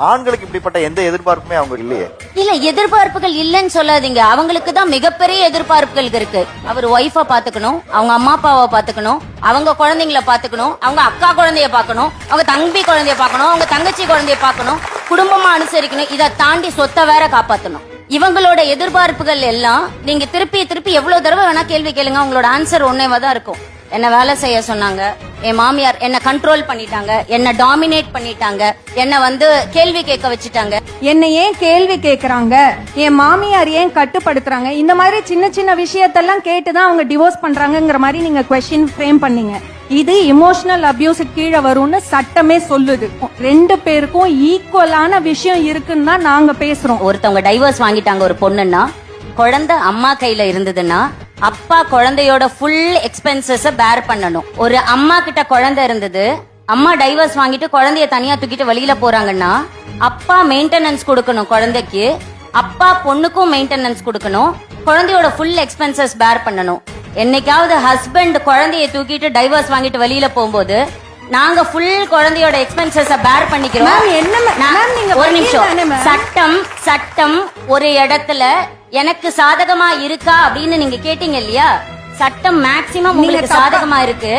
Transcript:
ஆண்களுக்கு இப்படிப்பட்ட எந்த எதிர்பார்ப்புமே அவங்க இல்லையே. இல்ல, எதிர்பார்ப்புகள் இல்லன்னு சொல்லாதீங்க. அவங்களுக்கு தான் மிகப்பெரிய எதிர்பார்ப்புகள் இருக்கு. அவர் ஒய்ஃபா பாத்துக்கணும், அவங்க அம்மா அப்பாவை பாத்துக்கணும், அவங்க குழந்தைங்களை பாத்துக்கணும், அவங்க அக்கா குழந்தைய பாக்கணும், அவங்க தம்பி குழந்தைய பாக்கணும், அவங்க தங்கச்சி குழந்தைய பாக்கணும், குடும்பமா அனுசரிக்கணும். இதை தாண்டி சொத்தை வேற காப்பாத்தணும். இவங்களோட எதிர்பார்ப்புகள் எல்லாம் நீங்க திருப்பி திருப்பி எவ்வளவு தடவை வேணா கேள்வி கேளுங்க, உங்களோட ஆன்சர் ஒன்னேவா தான் இருக்கும். என்ன வேலை செய்ய சொன்னாங்க, என் மாமியார் என்ன கண்ட்ரோல் பண்ணிட்டாங்க, என்ன டாமினேட் பண்ணிட்டாங்க, என்ன கேள்வி கேட்க வச்சுட்டாங்க, என்ன ஏன் கேள்வி கேக்குறாங்க, என் மாமியார் ஏன் கட்டுப்படுத்துறாங்க, இந்த மாதிரி சின்ன சின்ன விஷயத்தெல்லாம் கேட்டுதான் அவங்க டிவோர்ஸ் பண்றாங்கங்கிற மாதிரி நீங்க கொஸ்டின் ஃப்ரேம் பண்ணீங்க. இது இமோஷனல் அபியூஸ் கீழே வரும்னு சட்டமே சொல்லுது. ரெண்டு பேருக்கும் ஈக்குவலான விஷயம் இருக்குன்னு தான் நாங்க பேசுறோம். ஒருத்தவங்க டைவர்ஸ் வாங்கிட்டாங்க ஒரு பொண்ணுன்னா, குழந்தை அம்மா கையில இருந்ததுன்னா அப்பா குழந்தையோட ஃபுல் எக்ஸ்பென்சஸ் பேர் பண்ணணும். ஒரு அம்மா கிட்ட குழந்தை இருந்தது, அம்மா டைவர்ஸ் வாங்கிட்டு குழந்தைய தனியா தூக்கிட்டு வெளியில போறாங்கன்னா அப்பா மெயின்டெனன்ஸ் கொடுக்கணும் குழந்தைக்கு, அப்பா பொண்ணுக்கும் மெயின்டெனன்ஸ் கொடுக்கணும், குழந்தையோட ஃபுல் எக்ஸ்பென்சஸ் பேர் பண்ணணும். என்னைக்காவது ஹஸ்பண்ட் குழந்தைய தூக்கிட்டு டைவர்ஸ் வாங்கிட்டு வெளியில போகும்போது நாங்க ஃபுல் குழந்தையோட எக்ஸ்பென்சஸ் பேர் பண்ணிக்கிறோம். ஒரு நிமிஷம், சட்டம் ஒரு இடத்துல எனக்கு சாதகமா இருக்கா அப்படின்னு நீங்க கேட்டீங்க இல்லையா? சட்டம் மேக்சிமம் உங்களுக்கு சாதகமா இருக்கு.